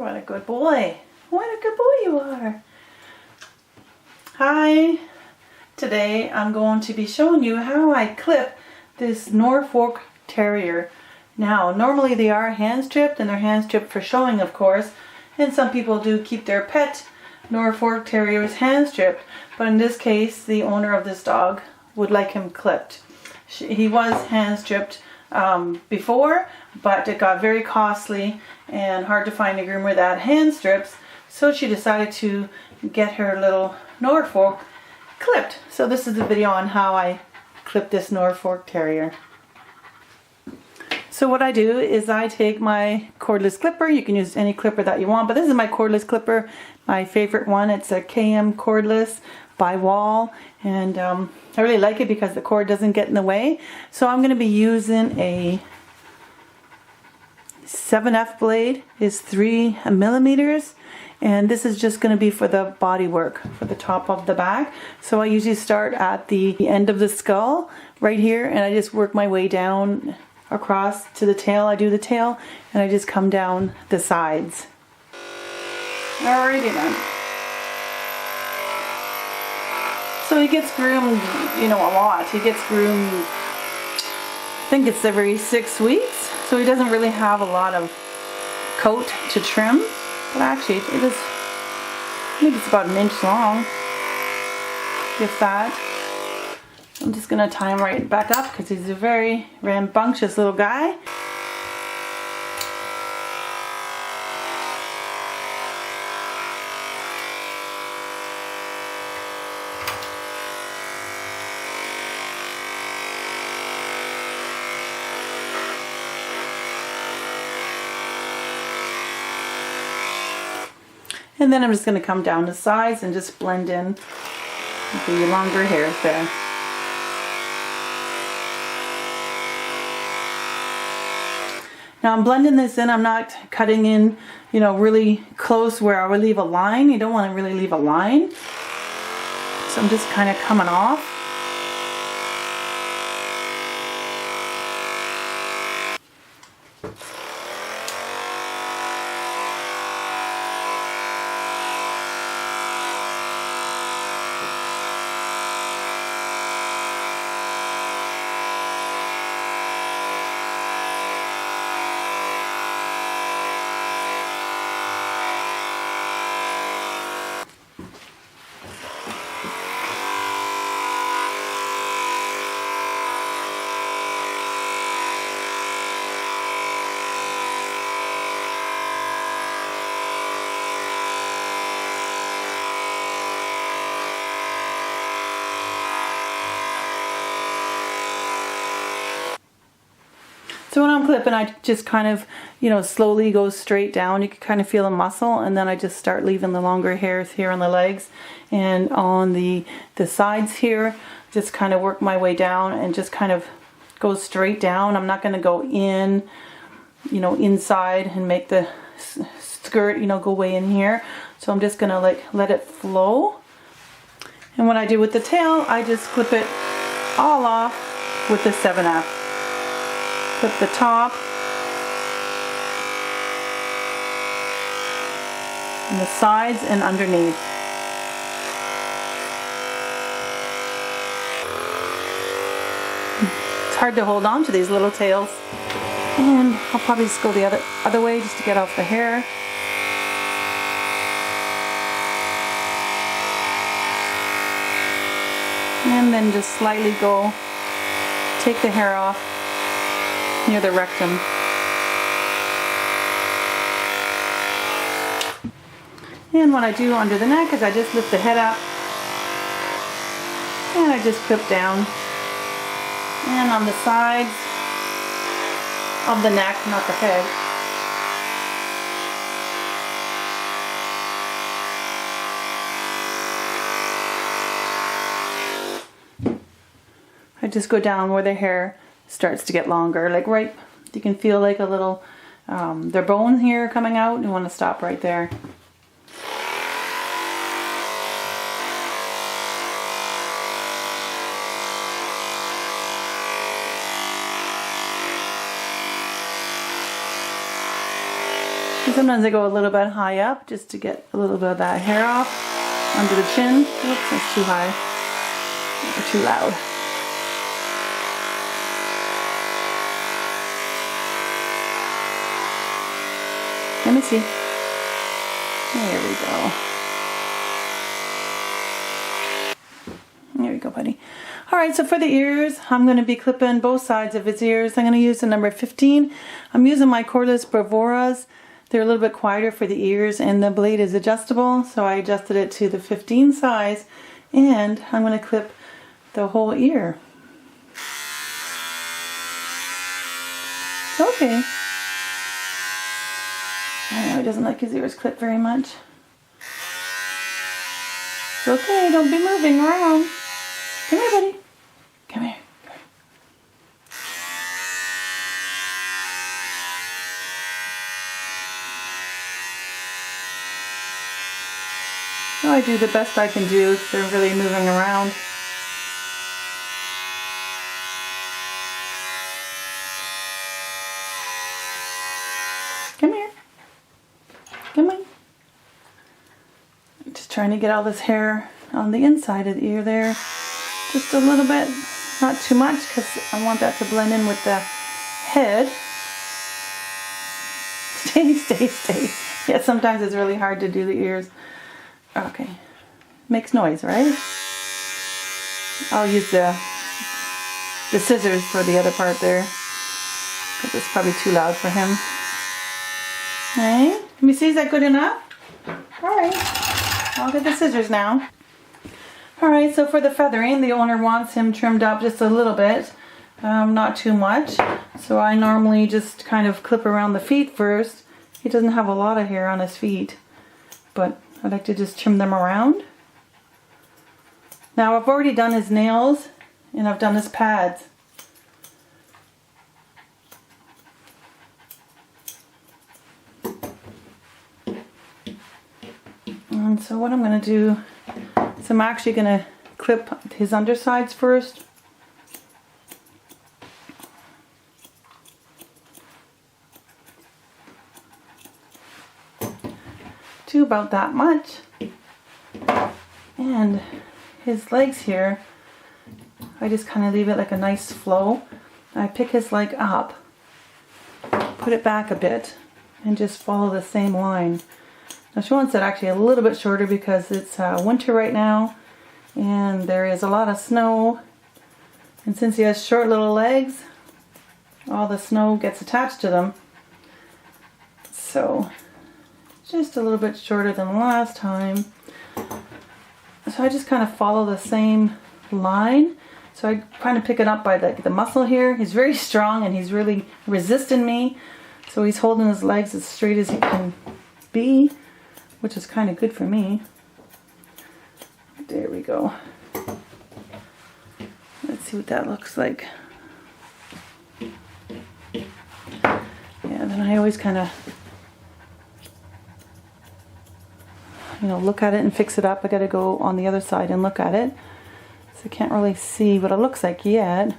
What a good boy. What a good boy you are. Hi. Today I'm going to be showing you how I clip this Norfolk Terrier. Now, normally they are hand stripped, and they're hand stripped for showing, of course. And some people do keep their pet Norfolk Terriers hand stripped. But in this case, the owner of this dog would like him clipped. He was hand stripped before, but it got very costly and hard to find a groomer that hand strips, so she decided to get her little Norfolk clipped. So this is a video on how I clip this Norfolk Terrier. So what I do is I take my cordless clipper. You can use any clipper that you want, but this is my cordless clipper, my favorite one. It's a KM Cordless by Wahl, and I really like it because the cord doesn't get in the way. So I'm going to be using a 7F blade, is 3 millimeters, and this is just going to be for the body work, for the top of the back. So I usually start at the end of the skull right here, and I just work my way down across to the tail. I do the tail, and I just come down the sides. Alrighty then. So he gets groomed, you know, a lot. He gets groomed, I think it's every 6 weeks. So he doesn't really have a lot of coat to trim. But actually, it is, maybe it's about 1 inch long, if that. I'm just going to tie him right back up because he's a very rambunctious little guy. And then I'm just going to come down the sides and just blend in the longer hairs there. Now I'm blending this in. I'm not cutting in, you know, really close where I would leave a line. You don't want to really leave a line. So I'm just kind of coming off. So when I'm clipping, I just kind of, you know, slowly go straight down. You can kind of feel the muscle, and then I just start leaving the longer hairs here on the legs and on the sides here. Just kind of work my way down and just kind of go straight down. I'm not going to go in, you know, inside and make the skirt, you know, go way in here. So I'm just going to like let it flow. And what I do with the tail, I just clip it all off with the 7F. Clip the top and the sides and underneath. It's hard to hold on to these little tails. And I'll probably just go the other way just to get off the hair. And then just slightly go, take the hair off near the rectum. And what I do under the neck is I just lift the head up and I just clip down. And on the sides of the neck, not the head. I just go down where the hair starts to get longer, like right, you can feel like a little, their bone here coming out. You want to stop right there. And sometimes I go a little bit high up just to get a little bit of that hair off under the chin. Oops, that's too high or too loud. Let me see. There we go. There we go, buddy. Alright, so for the ears, I'm going to be clipping both sides of his ears. I'm going to use the number 15. I'm using my Cordless Bravuras. They're a little bit quieter for the ears, and the blade is adjustable, so I adjusted it to the 15 size, and I'm going to clip the whole ear. It's okay. I know he doesn't like his ears clipped very much. It's okay, don't be moving around. Come here, buddy. Come here. So I do the best I can do if they're really moving around. Come here. Come on. I'm just trying to get all this hair on the inside of the ear there. Just a little bit, not too much, because I want that to blend in with the head. Stay, stay, stay. Yeah, sometimes it's really hard to do the ears. Okay. Makes noise, right? I'll use the scissors for the other part there, because it's probably too loud for him. Hey, let me see, is that good enough? Alright, I'll get the scissors now. Alright, so for the feathering, the owner wants him trimmed up just a little bit, not too much. So I normally just kind of clip around the feet first. He doesn't have a lot of hair on his feet, but I like to just trim them around. Now I've already done his nails and I've done his pads. And so what I'm going to do is I'm actually going to clip his undersides first. To about that much. And his legs here, I just kind of leave it like a nice flow. I pick his leg up, put it back a bit, and just follow the same line. Now she wants it actually a little bit shorter because it's winter right now and there is a lot of snow, and since he has short little legs, all the snow gets attached to them. So just a little bit shorter than last time. So I just kind of follow the same line. So I kind of pick it up by the muscle here. He's very strong and he's really resisting me. So he's holding his legs as straight as he can be, which is kind of good for me. There we go. Let's see what that looks like. Yeah, then I always kind of, look at it and fix it up. I got to go on the other side and look at it. So I can't really see what it looks like yet.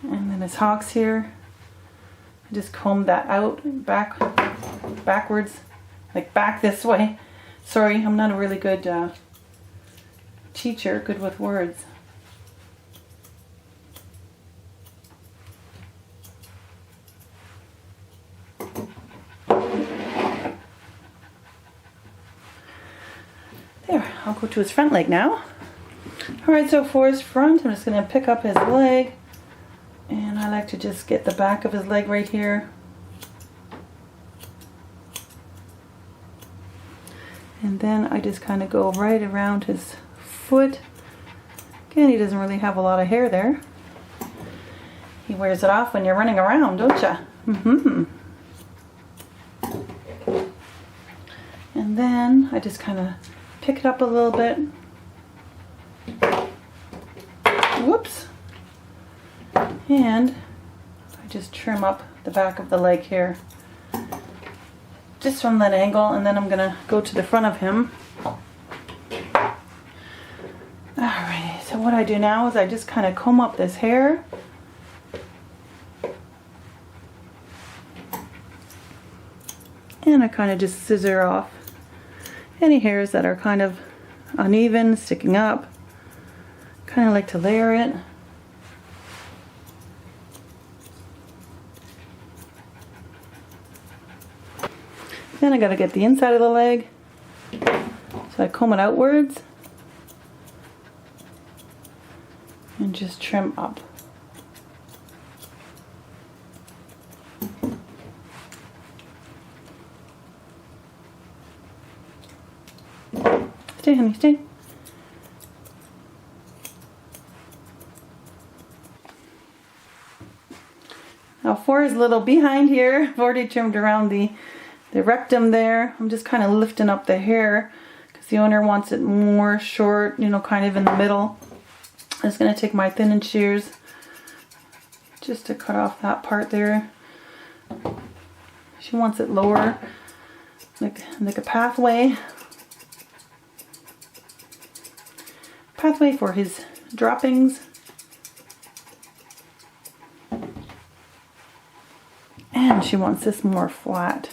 And then his hocks here, I just comb that out backwards, like back this way. Sorry, I'm not a really good teacher, good with words. There, I'll go to his front leg now. Alright, so for his front, I'm just going to pick up his leg. And I like to just get the back of his leg right here. And then I just kind of go right around his foot. Again, he doesn't really have a lot of hair there. He wears it off when you're running around, don't ya? Mm-hmm. And then I just kind of pick it up a little bit. Whoops. And I just trim up the back of the leg here. Just from that angle, and then I'm going to go to the front of him. Alright, so I do now is I just kind of comb up this hair. And I kind of just scissor off any hairs that are kind of uneven, sticking up. Kind of like to layer it. Then I got to get the inside of the leg. So I comb it outwards and just trim up. Stay, honey, stay. Now for his little behind here, I've already trimmed around the rectum there. I'm just kind of lifting up the hair because the owner wants it more short, you know, kind of in the middle. I'm just going to take my thinning shears just to cut off that part there. She wants it lower, like a pathway for his droppings. And she wants this more flat.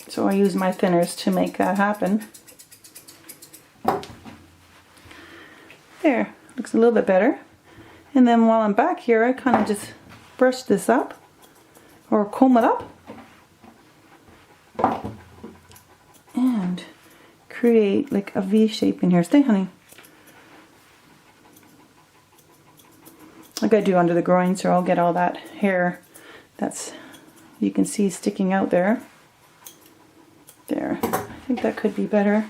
So I use my thinners to make that happen. There, looks a little bit better. And then while I'm back here, I kind of just brush this up or comb it up and create like a V shape in here. Stay, honey. Like I do under the groin, so I'll get all that hair that's, you can see sticking out there. There, I think that could be better.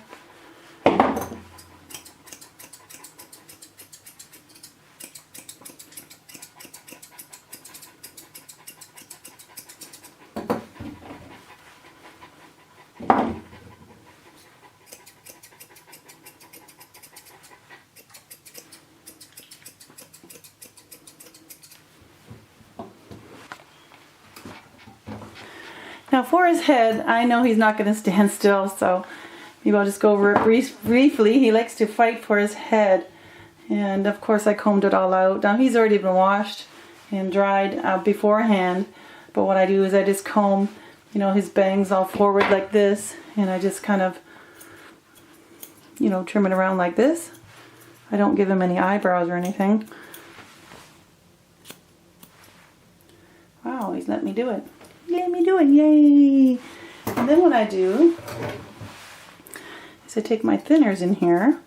Now for his head, I know he's not going to stand still, so maybe I'll just go over it briefly. He likes to fight for his head, and of course I combed it all out. Now he's already been washed and dried beforehand, but what I do is I just comb, you know, his bangs all forward like this, and I just kind of, you know, trim it around like this. I don't give him any eyebrows or anything. Wow, he's let me do it. Let me do it, yay! And then what I do is I take my thinners in here.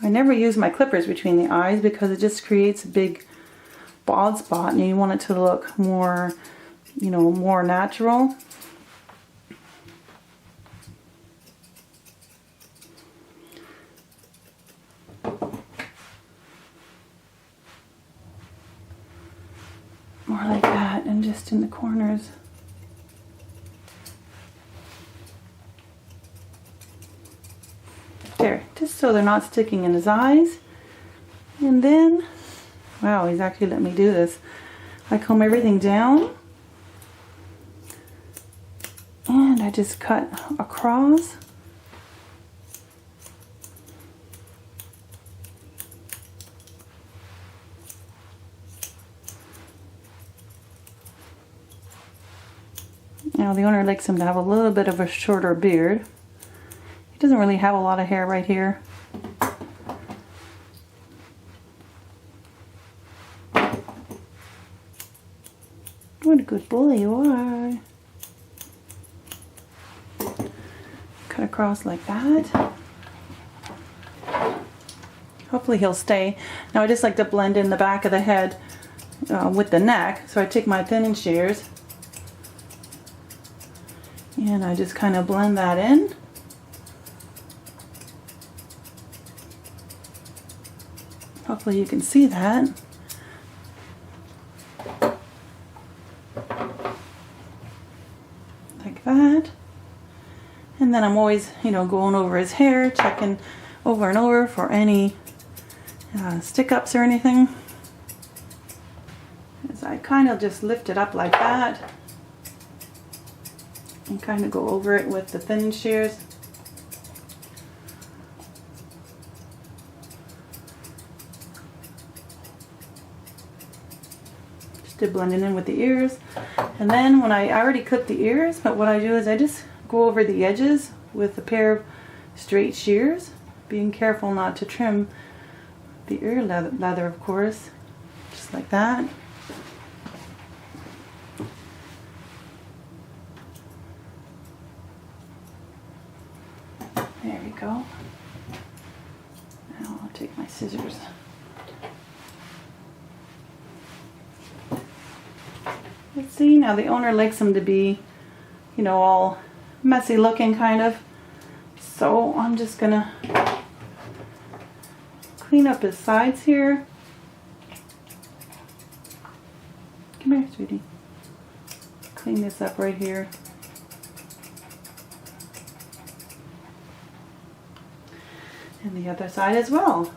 I never use my clippers between the eyes because it just creates a big bald spot, and you want it to look more, you know, more natural. More like that, and just in the corners. There, just so they're not sticking in his eyes. And then, wow, he's actually let me do this. I comb everything down, and I just cut across. Now the owner likes him to have a little bit of a shorter beard. He doesn't really have a lot of hair right here. What a good boy you are. Cut across like that. Hopefully he'll stay. Now I just like to blend in the back of the head with the neck. So I take my thinning shears and I just kind of blend that in. Hopefully you can see that. Like that. And then I'm always, you know, going over his hair, checking over and over for any stick-ups or anything. As I kind of just lift it up like that. And kind of go over it with the thinning shears. to blend it in with the ears. And then when I already clipped the ears, but what I do is I just go over the edges with a pair of straight shears, being careful not to trim the ear leather, of course, just like that. There we go. Now I'll take my scissors. Let's see, now the owner likes them to be, you know, all messy looking kind of. So I'm just gonna clean up his sides here. Come here, sweetie. Clean this up right here. And the other side as well.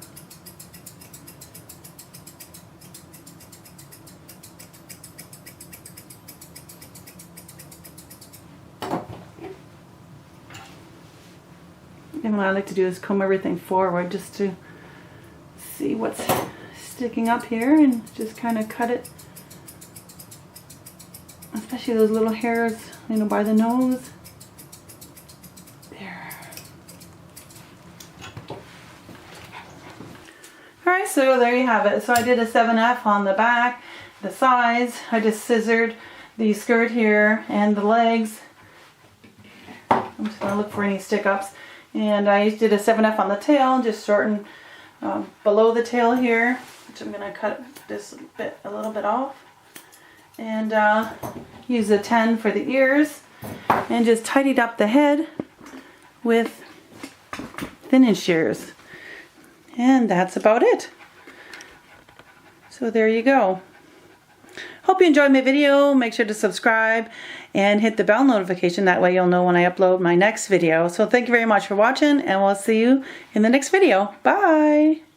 And what I like to do is comb everything forward just to see what's sticking up here and just kind of cut it, especially those little hairs, you know, by the nose. There. Alright, so there you have it. So I did a 7F on the back, the sides. I just scissored the skirt here and the legs. I'm just going to look for any stick-ups. And I did a 7F on the tail, just shorten below the tail here, which I'm going to cut this bit a little bit off. And use a 10 for the ears. And just tidied up the head with thin shears. And that's about it. So there you go. Hope you enjoyed my video. Make sure to subscribe and hit the bell notification. That way you'll know when I upload my next video. So thank you very much for watching, and we'll see you in the next video. Bye!